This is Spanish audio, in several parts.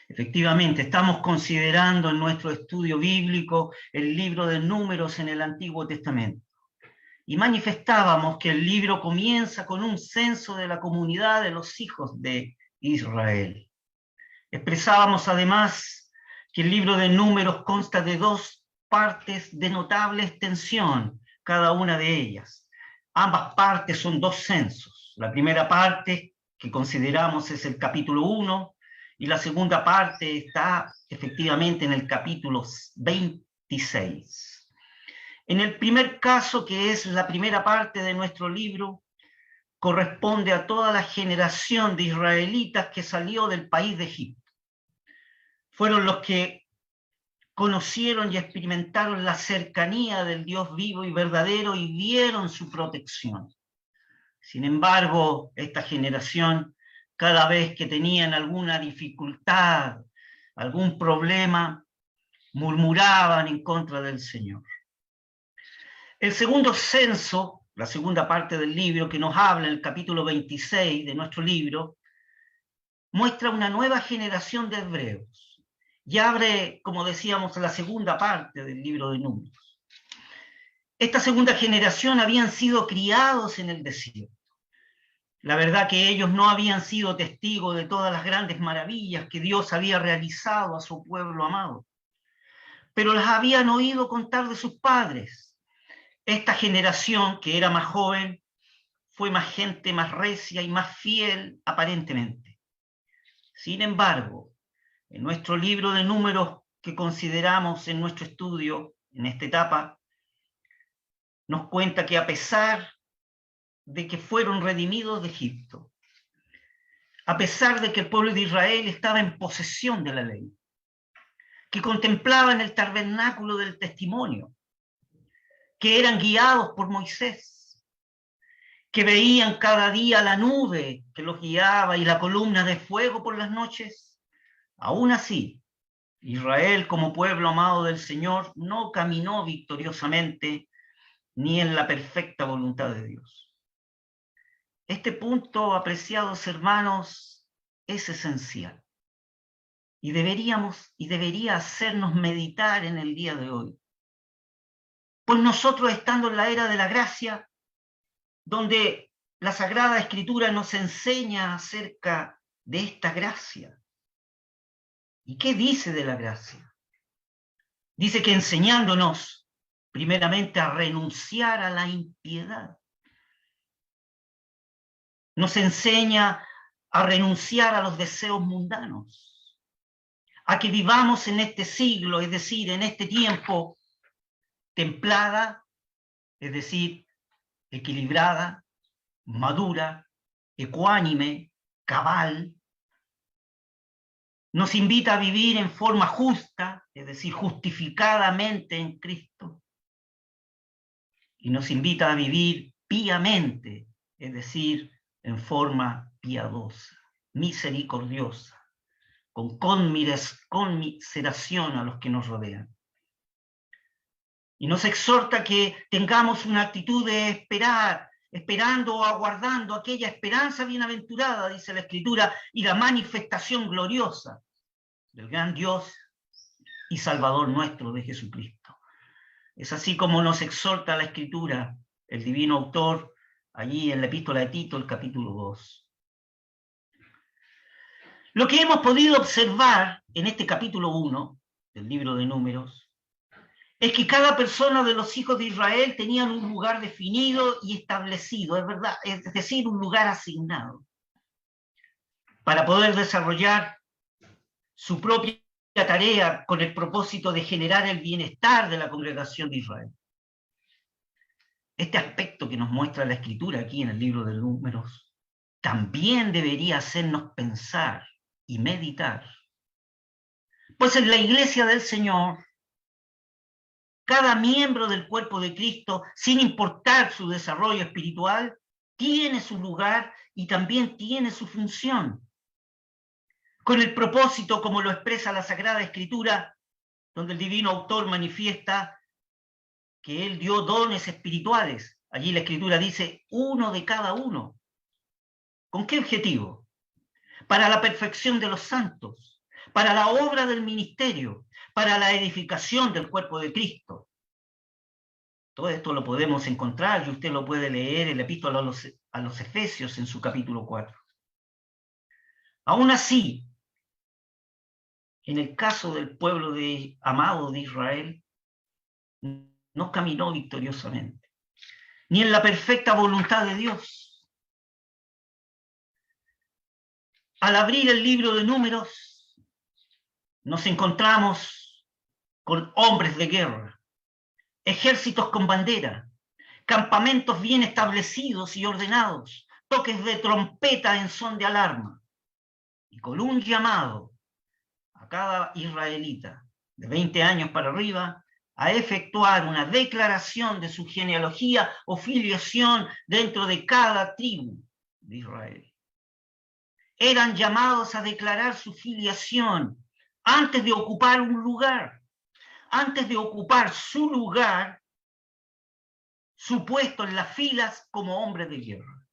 Efectivamente, estamos considerando en nuestro estudio bíblico el libro de Números en el Antiguo Testamento. Y manifestábamos que el libro comienza con un censo de la comunidad de los hijos de Israel. Expresábamos además que el libro de Números consta de dos partes de notable extensión, cada una de ellas. Ambas partes son dos censos. La primera parte que consideramos es el capítulo 1 y la segunda parte está efectivamente en el capítulo 26. En el primer caso, que es la primera parte de nuestro libro, corresponde a toda la generación de israelitas que salió del país de Egipto. Fueron los que conocieron y experimentaron la cercanía del Dios vivo y verdadero y vieron su protección. Sin embargo, esta generación, cada vez que tenían alguna dificultad, algún problema, murmuraban en contra del Señor. El segundo censo, la segunda parte del libro, que nos habla en el capítulo 26 de nuestro libro, muestra una nueva generación de hebreos. Y abre, como decíamos, la segunda parte del libro de Números. Esta segunda generación habían sido criados en el desierto. La verdad que ellos no habían sido testigos de todas las grandes maravillas que Dios había realizado a su pueblo amado, pero las habían oído contar de sus padres. Esta generación, que era más joven, fue más gente, más recia y más fiel aparentemente. Sin embargo, en nuestro libro de Números que consideramos en nuestro estudio, en esta etapa, nos cuenta que a pesar de que fueron redimidos de Egipto, a pesar de que el pueblo de Israel estaba en posesión de la ley, que contemplaban el tabernáculo del testimonio, que eran guiados por Moisés, que veían cada día la nube que los guiaba y la columna de fuego por las noches, aún así, Israel, como pueblo amado del Señor, no caminó victoriosamente ni en la perfecta voluntad de Dios. Este punto, apreciados hermanos, es esencial y debería hacernos meditar en el día de hoy. Pues nosotros, estando en la era de la gracia, donde la Sagrada Escritura nos enseña acerca de esta gracia. ¿Y qué dice de la gracia? Dice que enseñándonos primeramente a renunciar a la impiedad. Nos enseña a renunciar a los deseos mundanos, a que vivamos en este siglo, es decir, en este tiempo, templada, es decir, equilibrada, madura, ecuánime, cabal. Nos invita a vivir en forma justa, es decir, justificadamente en Cristo. Y nos invita a vivir píamente, es decir, en forma piadosa, misericordiosa, con conmiseración a los que nos rodean. Y nos exhorta que tengamos una actitud de esperar, esperando o aguardando aquella esperanza bienaventurada, dice la Escritura, y la manifestación gloriosa del gran Dios y Salvador nuestro de Jesucristo. Es así como nos exhorta la Escritura, el divino autor, allí en la epístola de Tito, el capítulo 2. Lo que hemos podido observar en este capítulo 1 del libro de Números es que cada persona de los hijos de Israel tenían un lugar definido y establecido, es verdad, es decir, un lugar asignado, para poder desarrollar su propia tarea con el propósito de generar el bienestar de la congregación de Israel. Este aspecto que nos muestra la Escritura aquí en el libro de Números también debería hacernos pensar y meditar. Pues en la iglesia del Señor, cada miembro del cuerpo de Cristo, sin importar su desarrollo espiritual, tiene su lugar y también tiene su función. Con el propósito, como lo expresa la Sagrada Escritura, donde el divino autor manifiesta que él dio dones espirituales. Allí la Escritura dice, uno de cada uno. ¿Con qué objetivo? Para la perfección de los santos, para la obra del ministerio, para la edificación del cuerpo de Cristo. Todo esto lo podemos encontrar y usted lo puede leer en la epístola a los Efesios en su capítulo 4. Aún así, en el caso del pueblo amado de Israel, no caminó victoriosamente, ni en la perfecta voluntad de Dios. Al abrir el libro de Números, nos encontramos con hombres de guerra, ejércitos con bandera, campamentos bien establecidos y ordenados, toques de trompeta en son de alarma, y con un llamado a cada israelita de 20 años para arriba a efectuar una declaración de su genealogía o filiación dentro de cada tribu de Israel. Eran llamados a declarar su filiación antes de ocupar un lugar, antes de ocupar su lugar, su puesto en las filas como hombres de guerra.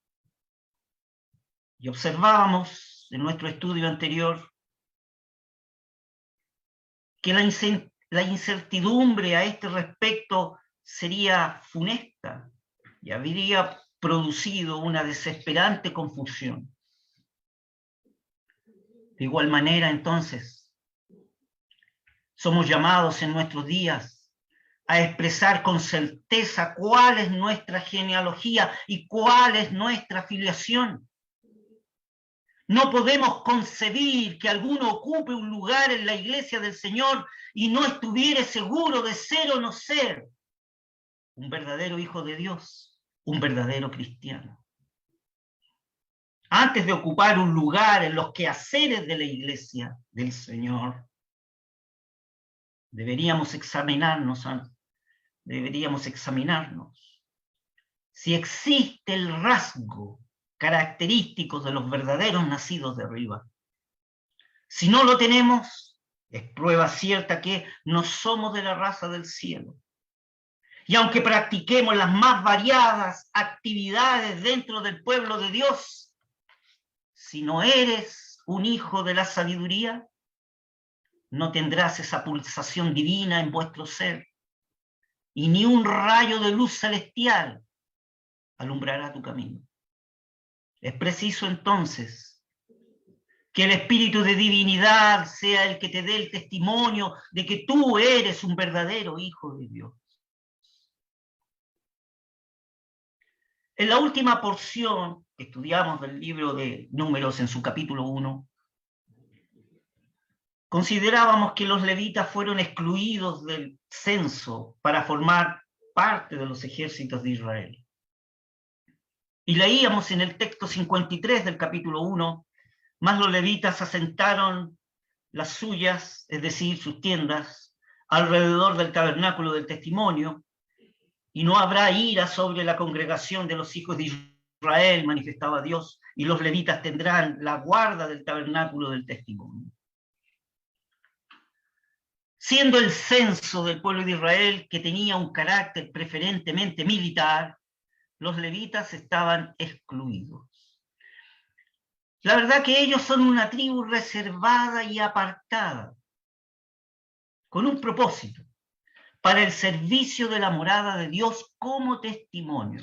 Y observábamos en nuestro estudio anterior que la incertidumbre a este respecto sería funesta y habría producido una desesperante confusión. De igual manera, entonces, somos llamados en nuestros días a expresar con certeza cuál es nuestra genealogía y cuál es nuestra filiación. No podemos concebir que alguno ocupe un lugar en la iglesia del Señor y no estuviere seguro de ser o no ser un verdadero hijo de Dios, un verdadero cristiano. Antes de ocupar un lugar en los quehaceres de la iglesia del Señor, deberíamos examinarnos si existe el rasgo característico de los verdaderos nacidos de arriba. Si no lo tenemos, es prueba cierta que no somos de la raza del cielo. Y aunque practiquemos las más variadas actividades dentro del pueblo de Dios, si no eres un hijo de la sabiduría, no tendrás esa pulsación divina en vuestro ser, y ni un rayo de luz celestial alumbrará tu camino. Es preciso entonces que el espíritu de divinidad sea el que te dé el testimonio de que tú eres un verdadero hijo de Dios. En la última porción que estudiamos del libro de Números en su capítulo 1, considerábamos que los levitas fueron excluidos del censo para formar parte de los ejércitos de Israel. Y leíamos en el texto 53 del capítulo 1, más los levitas asentaron las suyas, es decir, sus tiendas, alrededor del tabernáculo del testimonio, y no habrá ira sobre la congregación de los hijos de Israel, manifestaba Dios, y los levitas tendrán la guarda del tabernáculo del testimonio. Siendo el censo del pueblo de Israel, que tenía un carácter preferentemente militar, los levitas estaban excluidos. La verdad que ellos son una tribu reservada y apartada, con un propósito, para el servicio de la morada de Dios como testimonio,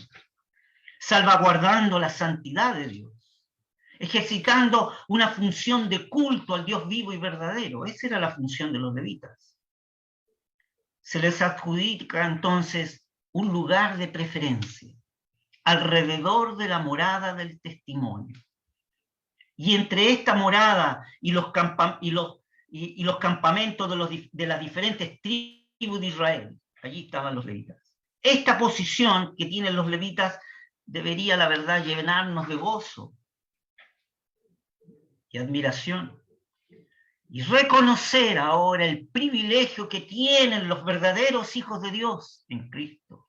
salvaguardando la santidad de Dios, ejercitando una función de culto al Dios vivo y verdadero. Esa era la función de los levitas. Se les adjudica entonces un lugar de preferencia alrededor de la morada del testimonio. Y entre esta morada y los campamentos de las diferentes tribus de Israel, allí estaban los levitas. Esta posición que tienen los levitas debería, la verdad, llenarnos de gozo y admiración. Y reconocer ahora el privilegio que tienen los verdaderos hijos de Dios en Cristo,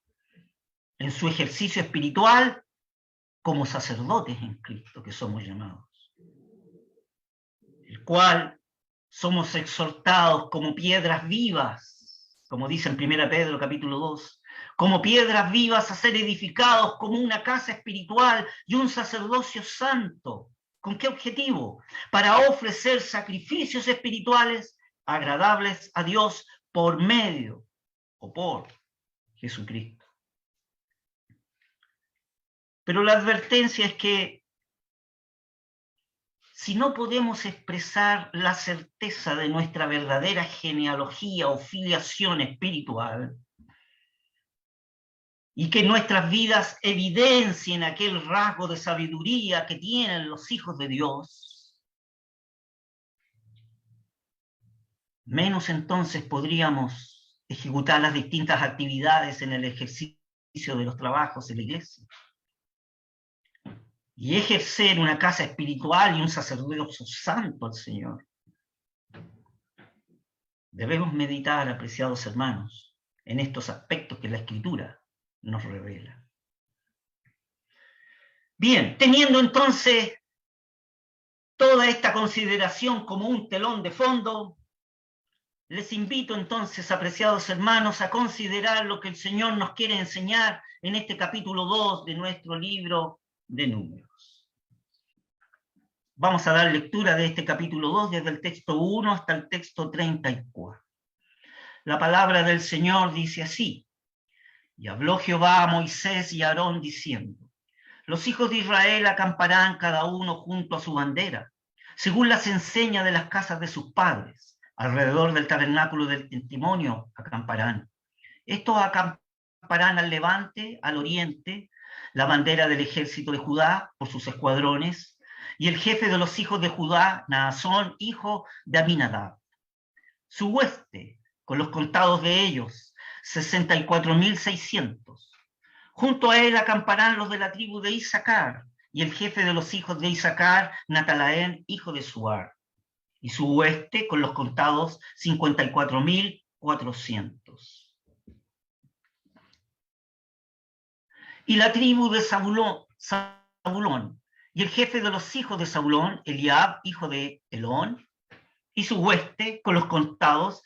en su ejercicio espiritual como sacerdotes en Cristo que somos llamados, el cual somos exhortados como piedras vivas, como dice en 1 Pedro capítulo 2, como piedras vivas a ser edificados como una casa espiritual y un sacerdocio santo, ¿Con qué objetivo? Para ofrecer sacrificios espirituales agradables a Dios por medio o por Jesucristo. Pero la advertencia es que si no podemos expresar la certeza de nuestra verdadera genealogía o filiación espiritual, y que nuestras vidas evidencien aquel rasgo de sabiduría que tienen los hijos de Dios, menos entonces podríamos ejecutar las distintas actividades en el ejercicio de los trabajos de la iglesia y ejercer una casa espiritual y un sacerdocio santo al Señor. Debemos meditar, apreciados hermanos, en estos aspectos que la Escritura nos revela. Bien, teniendo entonces toda esta consideración como un telón de fondo, les invito entonces, apreciados hermanos, a considerar lo que el Señor nos quiere enseñar en este capítulo 2 de nuestro libro de Números. Vamos a dar lectura de este capítulo 2 desde el texto 1 hasta el texto 34. La palabra del Señor dice así: y habló Jehová a Moisés y a Aarón diciendo: los hijos de Israel acamparán cada uno junto a su bandera, según las enseñas de las casas de sus padres. Alrededor del tabernáculo del testimonio acamparán. Estos acamparán al levante, al oriente, la bandera del ejército de Judá por sus escuadrones, y el jefe de los hijos de Judá, Naasón, hijo de Aminadab. Su hueste, con los contados de ellos, 64.600. Junto a él acamparán los de la tribu de Isaacar, y el jefe de los hijos de Isaacar, Natalaén, hijo de Suar. Y su hueste, con los contados, 54.400. Y la tribu de Zabulón, y el jefe de los hijos de Zabulón, Eliab, hijo de Elón, y su hueste, con los contados,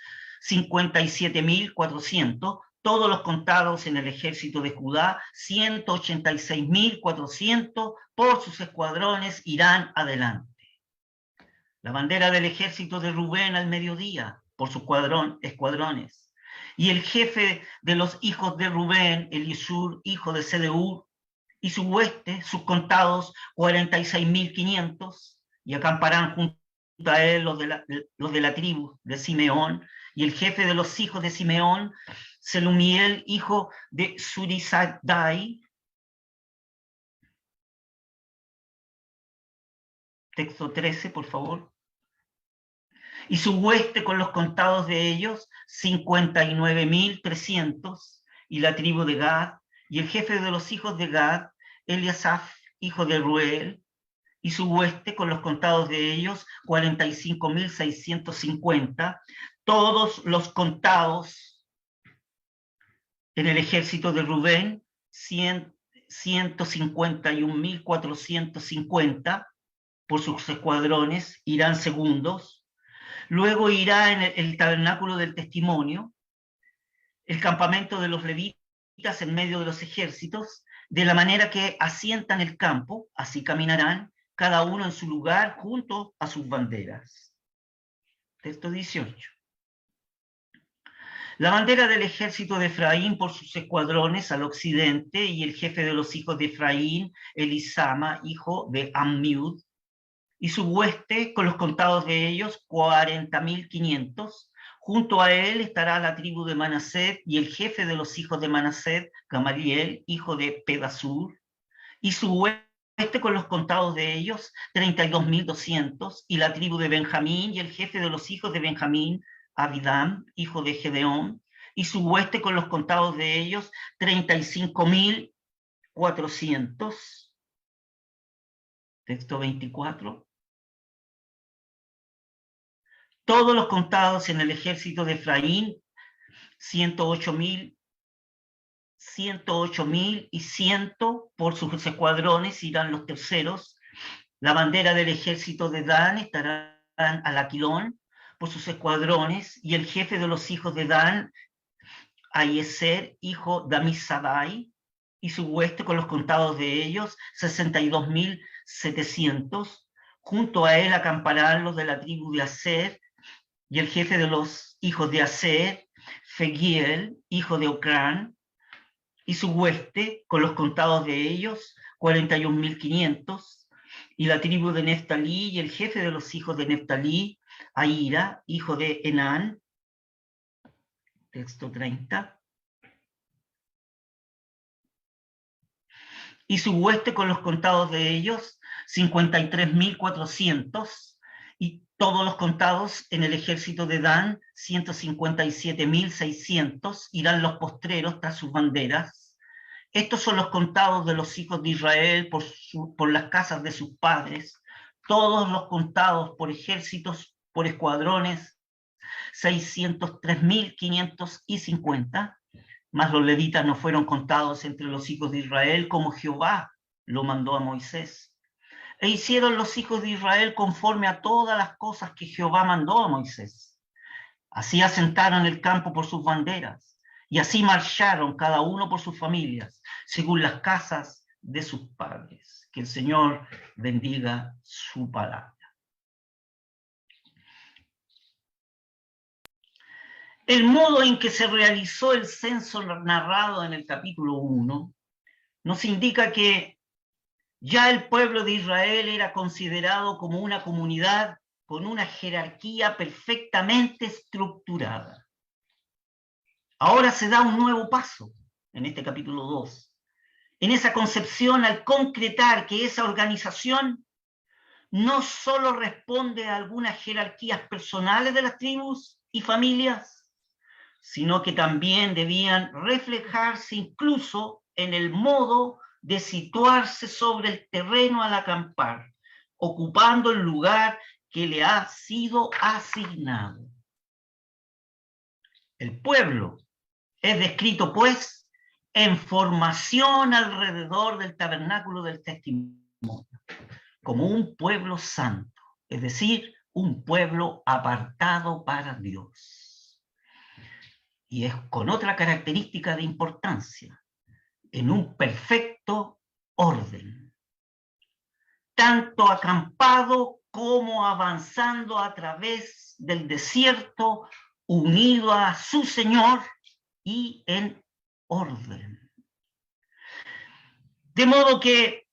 57.400, todos los contados en el ejército de Judá, 186.400, por sus escuadrones irán adelante. La bandera del ejército de Rubén al mediodía, por sus escuadrones. Y el jefe de los hijos de Rubén, Elisur, hijo de Sedeur, y su hueste, sus contados, 46.500, y acamparán junto a él los de la tribu de Simeón, y el jefe de los hijos de Simeón, Selumiel, hijo de Surisadai. Texto 13, por favor. Y su hueste con los contados de ellos, 59.300, y la tribu de Gad, y el jefe de los hijos de Gad, Eliasaf, hijo de Ruel, y su hueste con los contados de ellos, 45.650, todos los contados en el ejército de Rubén, 151.450, por sus escuadrones, irán segundos. Luego irá en el tabernáculo del testimonio, el campamento de los levitas en medio de los ejércitos, de la manera que asientan el campo, así caminarán, cada uno en su lugar junto a sus banderas. Texto 18. La bandera del ejército de Efraín por sus escuadrones al occidente, y el jefe de los hijos de Efraín, Elisama, hijo de Ammiud, y su hueste con los contados de ellos, 40.500. Junto a él estará la tribu de Manasés, y el jefe de los hijos de Manasés, Gamaliel, hijo de Pedasur, y su hueste con los contados de ellos, 32.200, y la tribu de Benjamín, y el jefe de los hijos de Benjamín, Abidam, hijo de Gedeón, y su hueste con los contados de ellos, 35.400. Texto 24. Todos los contados en el ejército de Efraín, 108.000 y 100 por sus escuadrones irán los terceros. La bandera del ejército de Dan estarán al Aquilón por sus escuadrones, y el jefe de los hijos de Dan, Aieser, hijo de Amisadai, y su hueste con los contados de ellos, 62.700. Junto a él acamparán los de la tribu de Aser, y el jefe de los hijos de Aser, Fegiel, hijo de Ocrán, y su hueste, con los contados de ellos, 41.500, y la tribu de Neftalí, y el jefe de los hijos de Neftalí, Ahira, hijo de Enán, texto 30, y su hueste con los contados de ellos, 53.400, y todos los contados en el ejército de Dan, 157.600, irán los postreros tras sus banderas. Estos son los contados de los hijos de Israel por las casas de sus padres, todos los contados por ejércitos, por escuadrones, 603.550, mas los levitas no fueron contados entre los hijos de Israel como Jehová lo mandó a Moisés. E hicieron los hijos de Israel conforme a todas las cosas que Jehová mandó a Moisés. Así asentaron el campo por sus banderas, y así marcharon cada uno por sus familias, según las casas de sus padres. Que el Señor bendiga su palabra. El modo en que se realizó el censo narrado en el capítulo 1 nos indica que ya el pueblo de Israel era considerado como una comunidad con una jerarquía perfectamente estructurada. Ahora se da un nuevo paso en este capítulo 2, en esa concepción al concretar que esa organización no solo responde a algunas jerarquías personales de las tribus y familias, sino que también debían reflejarse incluso en el modo de situarse sobre el terreno al acampar, ocupando el lugar que le ha sido asignado. El pueblo es descrito, pues, en formación alrededor del tabernáculo del testimonio, como un pueblo santo, es decir, un pueblo apartado para Dios. Y es con otra característica de importancia, en un perfecto orden, tanto acampado como avanzando a través del desierto, unido a su Señor y en orden. De modo que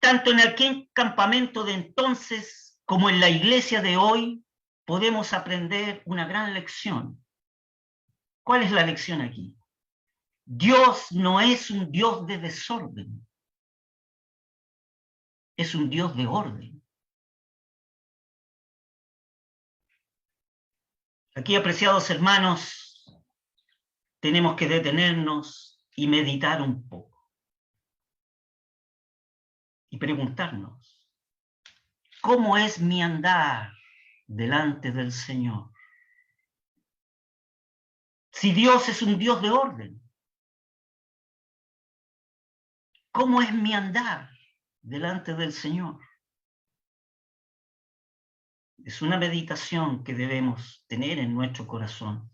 tanto en aquel campamento de entonces como en la iglesia de hoy podemos aprender una gran lección. ¿Cuál es la lección aquí? Dios no es un Dios de desorden, es un Dios de orden. Aquí, apreciados hermanos, tenemos que detenernos y meditar un poco y preguntarnos, ¿cómo es mi andar delante del Señor? Si Dios es un Dios de orden, ¿cómo es mi andar delante del Señor? Es una meditación que debemos tener en nuestro corazón.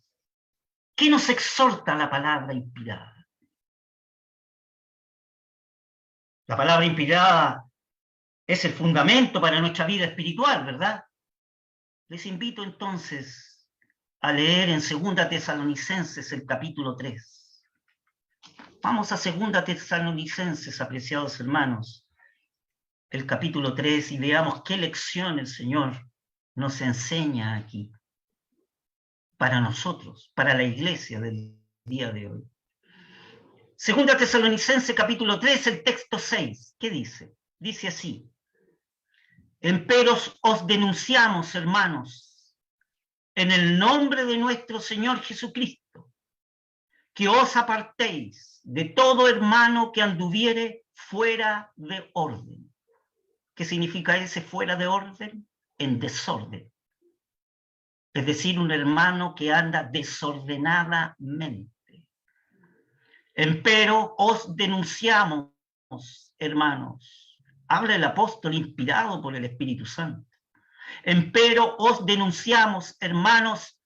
¿Qué nos exhorta la palabra inspirada? La palabra inspirada es el fundamento para nuestra vida espiritual, ¿verdad? Les invito entonces a leer en 2 Tesalonicenses el capítulo 3. Vamos a 2 Tesalonicenses, apreciados hermanos, el capítulo 3, y veamos qué lección el Señor nos enseña aquí para nosotros, para la iglesia del día de hoy. 2 Tesalonicenses capítulo 3, el texto 6, ¿qué dice? Dice así: empero os denunciamos, hermanos, en el nombre de nuestro Señor Jesucristo, que os apartéis de todo hermano que anduviere fuera de orden. ¿Qué significa ese fuera de orden? En desorden. Es decir, un hermano que anda desordenadamente. Empero os denunciamos, hermanos. Habla el apóstol inspirado por el Espíritu Santo. Empero os denunciamos, hermanos.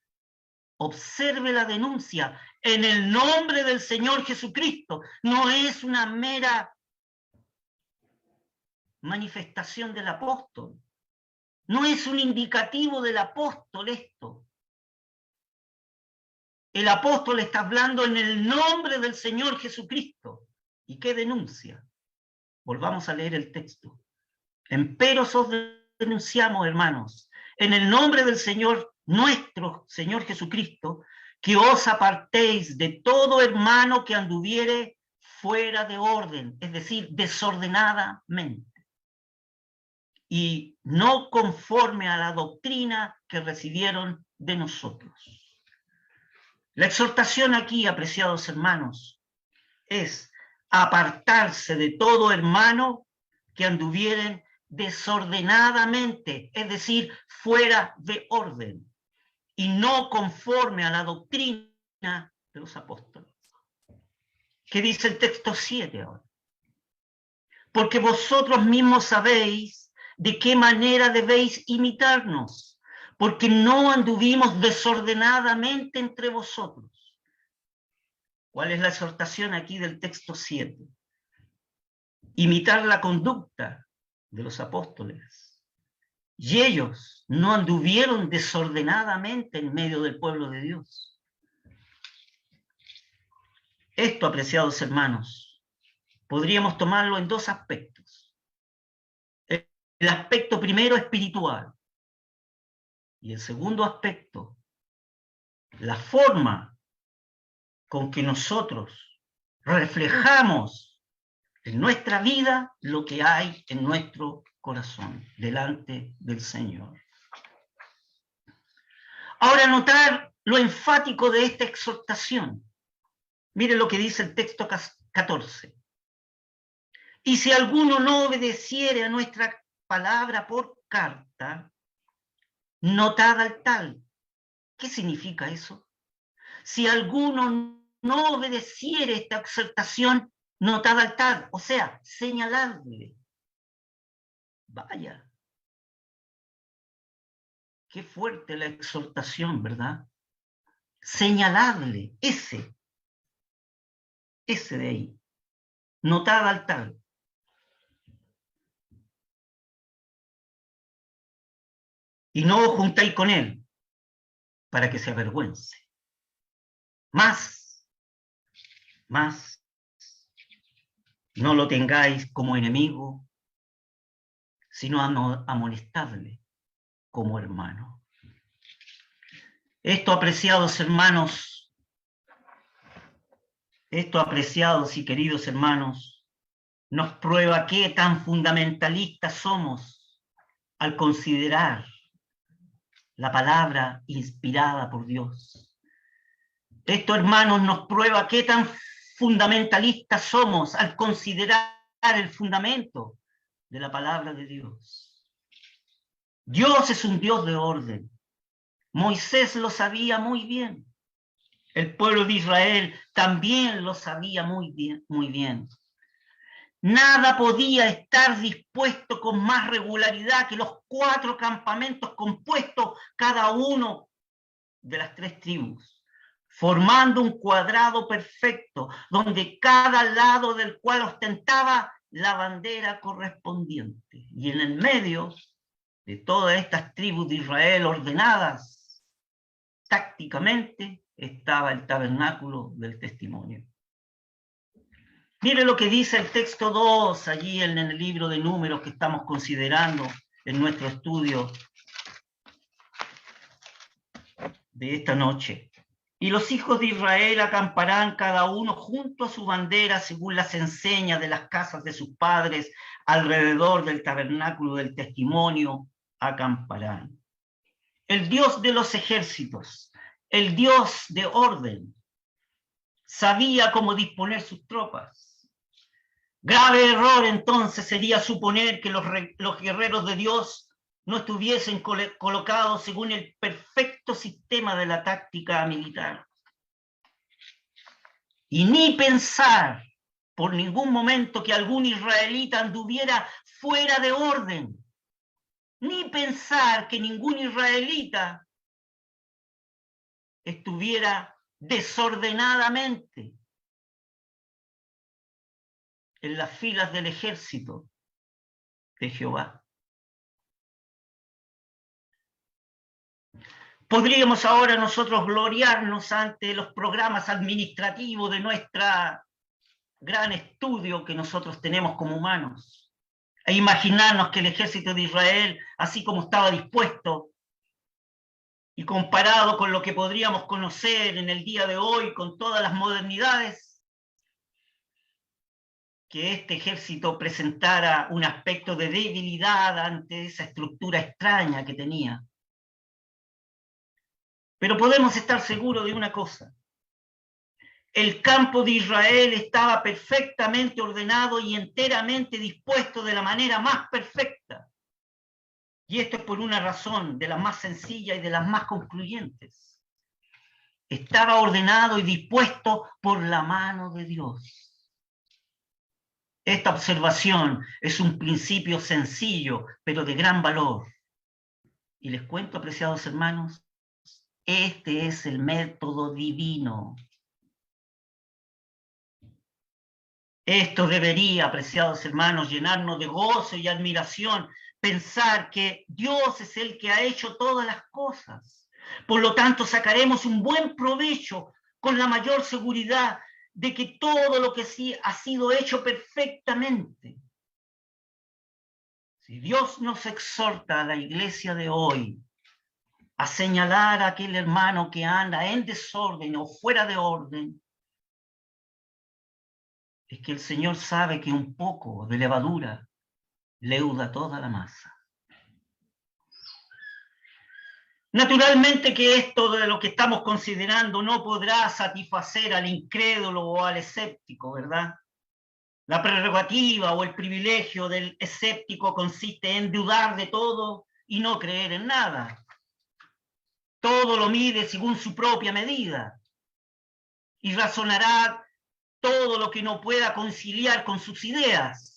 Observe la denuncia en el nombre del Señor Jesucristo. No es una mera manifestación del apóstol, No es un indicativo del apóstol esto. El apóstol está hablando en el nombre del Señor Jesucristo. ¿Y qué denuncia? Volvamos a leer el texto. Empero os denunciamos, hermanos, en el nombre del Señor, nuestro Señor Jesucristo, que os apartéis de todo hermano que anduviere fuera de orden, es decir, desordenadamente, y no conforme a la doctrina que recibieron de nosotros. La exhortación aquí, apreciados hermanos, es apartarse de todo hermano que anduvieren desordenadamente, es decir, fuera de orden, y no conforme a la doctrina de los apóstoles. ¿Qué dice el texto 7 ahora? Porque vosotros mismos sabéis de qué manera debéis imitarnos, porque no anduvimos desordenadamente entre vosotros. ¿Cuál es la exhortación aquí del texto 7? Imitar la conducta de los apóstoles. Y ellos no anduvieron desordenadamente en medio del pueblo de Dios. Esto, apreciados hermanos, podríamos tomarlo en dos aspectos. El aspecto primero espiritual y el segundo aspecto, la forma con que nosotros reflejamos en nuestra vida lo que hay en nuestro corazón delante del Señor. Ahora, notar lo enfático de esta exhortación. Miren lo que dice el texto 14. Y si alguno no obedeciere a nuestra palabra por carta, notada al tal. ¿Qué significa eso? Si alguno no obedeciere esta exhortación, notada al tal, o sea, señalarle. Vaya, qué fuerte la exhortación, ¿verdad? Señalarle, ese de ahí, notada al tal. Y no os juntáis con él para que se avergüence. Más, no lo tengáis como enemigo, sino amonestadle como hermano. Esto, apreciados hermanos, esto, apreciados y queridos hermanos, nos prueba qué tan fundamentalistas somos al considerar la palabra inspirada por Dios. Esto, hermanos, nos prueba qué tan fundamentalistas somos al considerar el fundamento de la palabra de Dios. Dios es un Dios de orden. Moisés lo sabía muy bien. El pueblo de Israel también lo sabía muy bien, muy bien. Nada podía estar dispuesto con más regularidad que los 4 campamentos compuestos cada uno de las 3 tribus, formando un cuadrado perfecto, donde cada lado del cual ostentaba la bandera correspondiente. Y en el medio de todas estas tribus de Israel ordenadas tácticamente estaba el tabernáculo del testimonio. Mire lo que dice el texto 2 allí en el libro de Números que estamos considerando en nuestro estudio de esta noche. Y los hijos de Israel acamparán cada uno junto a su bandera según las enseñas de las casas de sus padres alrededor del tabernáculo del testimonio acamparán. El Dios de los ejércitos, el Dios de orden, sabía cómo disponer sus tropas. Grave error entonces sería suponer que los guerreros de Dios no estuviesen colocados según el perfecto sistema de la táctica militar. Y ni pensar por ningún momento que algún israelita anduviera fuera de orden. Ni pensar que ningún israelita estuviera desordenadamente en las filas del ejército de Jehová. Podríamos ahora nosotros gloriarnos ante los programas administrativos de nuestra gran estudio que nosotros tenemos como humanos, e imaginarnos que el ejército de Israel, así como estaba dispuesto, y comparado con lo que podríamos conocer en el día de hoy, con todas las modernidades, que este ejército presentara un aspecto de debilidad ante esa estructura extraña que tenía. Pero podemos estar seguros de una cosa: el campo de Israel estaba perfectamente ordenado y enteramente dispuesto de la manera más perfecta. Y esto es por una razón, de las más sencillas y de las más concluyentes. Estaba ordenado y dispuesto por la mano de Dios. Esta observación es un principio sencillo, pero de gran valor. Y les cuento, apreciados hermanos, este es el método divino. Esto debería, apreciados hermanos, llenarnos de gozo y admiración, pensar que Dios es el que ha hecho todas las cosas. Por lo tanto, sacaremos un buen provecho con la mayor seguridad de que todo lo que sí ha sido hecho perfectamente. Si Dios nos exhorta a la iglesia de hoy a señalar a aquel hermano que anda en desorden o fuera de orden, es que el Señor sabe que un poco de levadura leuda toda la masa. Naturalmente que esto de lo que estamos considerando no podrá satisfacer al incrédulo o al escéptico, ¿verdad? La prerrogativa o el privilegio del escéptico consiste en dudar de todo y no creer en nada. Todo lo mide según su propia medida y razonará todo lo que no pueda conciliar con sus ideas.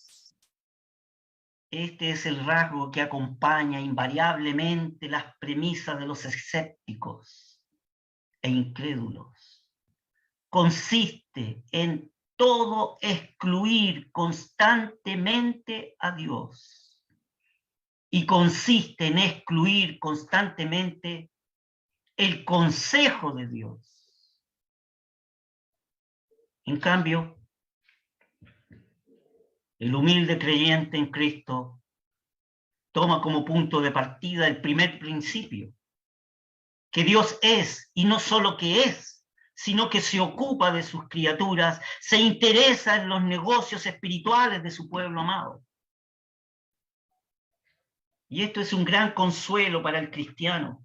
Este es el rasgo que acompaña invariablemente las premisas de los escépticos e incrédulos. Consiste en todo excluir constantemente a Dios y consiste en excluir constantemente el consejo de Dios. En cambio, el humilde creyente en Cristo toma como punto de partida el primer principio, que Dios es, y no solo que es, sino que se ocupa de sus criaturas, se interesa en los negocios espirituales de su pueblo amado. Y esto es un gran consuelo para el cristiano.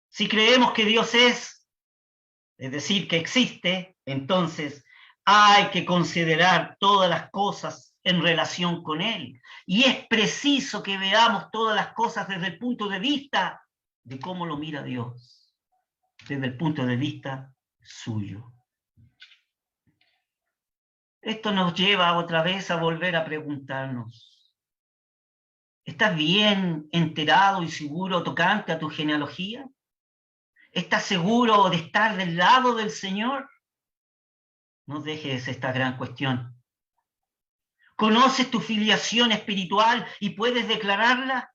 Si creemos que Dios es decir, que existe, entonces hay que considerar todas las cosas en relación con Él. Y es preciso que veamos todas las cosas desde el punto de vista de cómo lo mira Dios, desde el punto de vista suyo. Esto nos lleva otra vez a volver a preguntarnos: ¿estás bien enterado y seguro tocante a tu genealogía? ¿Estás seguro de estar del lado del Señor? No dejes esta gran cuestión. ¿Conoces tu filiación espiritual y puedes declararla?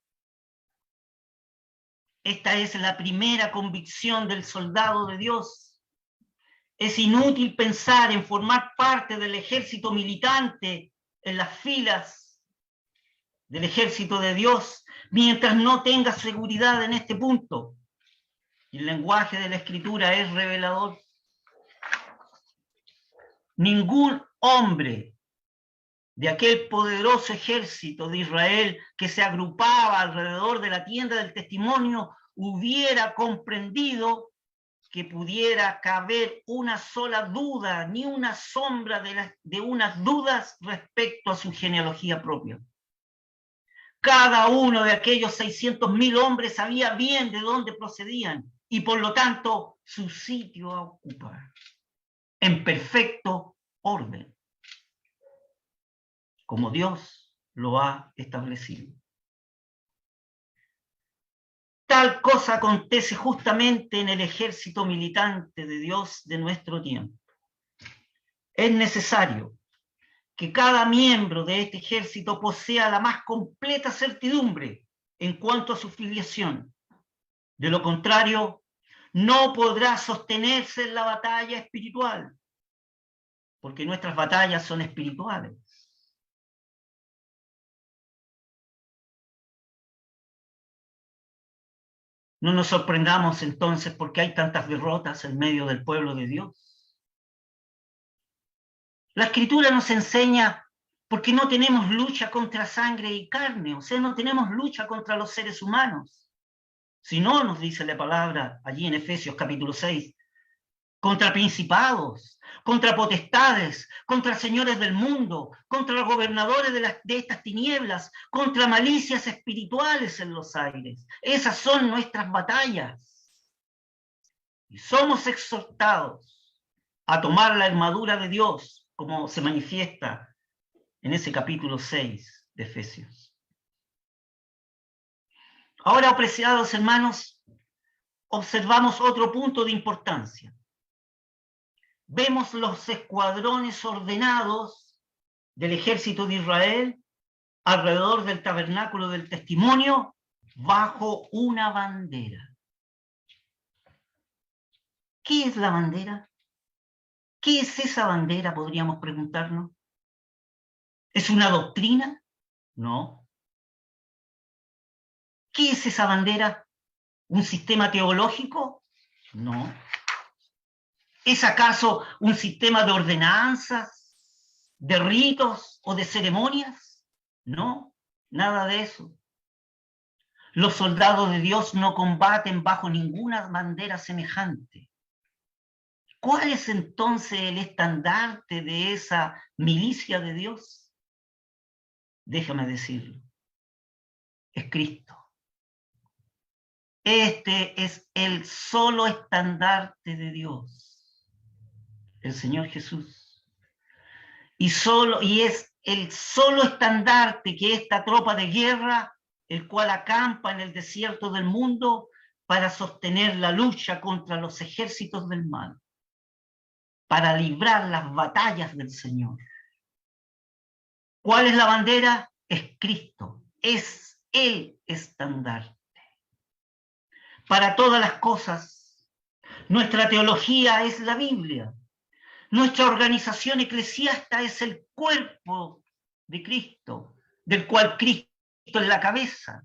Esta es la primera convicción del soldado de Dios. Es inútil pensar en formar parte del ejército militante en las filas del ejército de Dios mientras no tengas seguridad en este punto. Y el lenguaje de la Escritura es revelador. Ningún hombre de aquel poderoso ejército de Israel que se agrupaba alrededor de la tienda del testimonio hubiera comprendido que pudiera caber una sola duda, ni una sombra de unas dudas respecto a su genealogía propia. Cada uno de aquellos 600.000 hombres sabía bien de dónde procedían y por lo tanto su sitio a ocupar, en perfecto orden, como Dios lo ha establecido. Tal cosa acontece justamente en el ejército militante de Dios de nuestro tiempo. Es necesario que cada miembro de este ejército posea la más completa certidumbre en cuanto a su filiación De lo contrario, no podrá sostenerse en la batalla espiritual, porque nuestras batallas son espirituales. No nos sorprendamos entonces porque hay tantas derrotas en medio del pueblo de Dios. La Escritura nos enseña porque no tenemos lucha contra sangre y carne, o sea, no tenemos lucha contra los seres humanos. Si no, nos dice la palabra allí en Efesios capítulo 6, contra principados, contra potestades, contra señores del mundo, contra los gobernadores de estas tinieblas, contra malicias espirituales en los aires. Esas son nuestras batallas. Y somos exhortados a tomar la armadura de Dios, como se manifiesta en ese capítulo 6 de Efesios. Ahora, apreciados hermanos, observamos otro punto de importancia. Vemos los escuadrones ordenados del ejército de Israel alrededor del tabernáculo del testimonio bajo una bandera. ¿Qué es la bandera? ¿Qué es esa bandera? Podríamos preguntarnos. ¿Es una doctrina? No. ¿Qué es esa bandera? ¿Un sistema teológico? No. ¿Es acaso un sistema de ordenanzas, de ritos o de ceremonias? No, nada de eso. Los soldados de Dios no combaten bajo ninguna bandera semejante. ¿Cuál es entonces el estandarte de esa milicia de Dios? Déjame decirlo. Es Cristo. Este es el solo estandarte de Dios, el Señor Jesús. Y es el solo estandarte que esta tropa de guerra, el cual acampa en el desierto del mundo para sostener la lucha contra los ejércitos del mal, para librar las batallas del Señor. ¿Cuál es la bandera? Es Cristo, es el estandarte. Para todas las cosas, nuestra teología es la Biblia. Nuestra organización eclesiástica es el cuerpo de Cristo, del cual Cristo es la cabeza.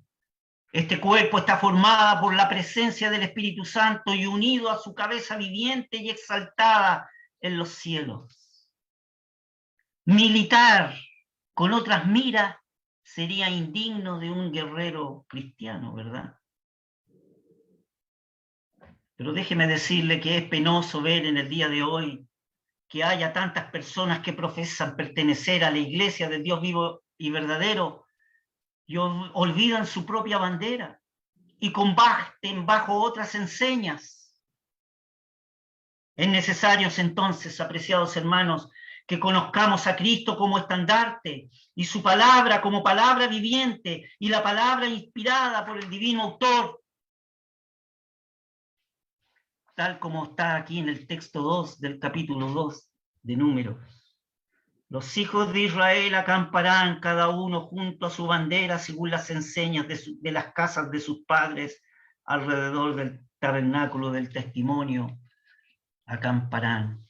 Este cuerpo está formado por la presencia del Espíritu Santo y unido a su cabeza viviente y exaltada en los cielos. Militar con otras miras sería indigno de un guerrero cristiano, ¿verdad? Pero déjeme decirle que es penoso ver en el día de hoy que haya tantas personas que profesan pertenecer a la iglesia del Dios vivo y verdadero y olvidan su propia bandera y combaten bajo otras enseñas. Es necesario entonces, apreciados hermanos, que conozcamos a Cristo como estandarte y su palabra como palabra viviente y la palabra inspirada por el divino autor, tal como está aquí en el texto 2 del capítulo 2 de Números. Los hijos de Israel acamparán cada uno junto a su bandera según las enseñas de las casas de sus padres alrededor del tabernáculo del testimonio. Acamparán.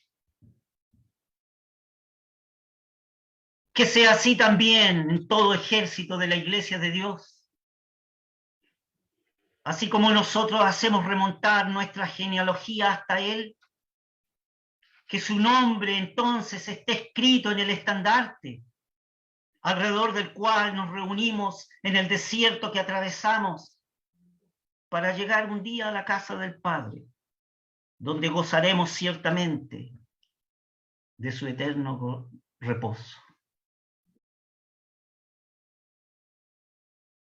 Que sea así también en todo ejército de la iglesia de Dios. Así como nosotros hacemos remontar nuestra genealogía hasta Él, que su nombre entonces esté escrito en el estandarte, alrededor del cual nos reunimos en el desierto que atravesamos para llegar un día a la casa del Padre, donde gozaremos ciertamente de su eterno reposo.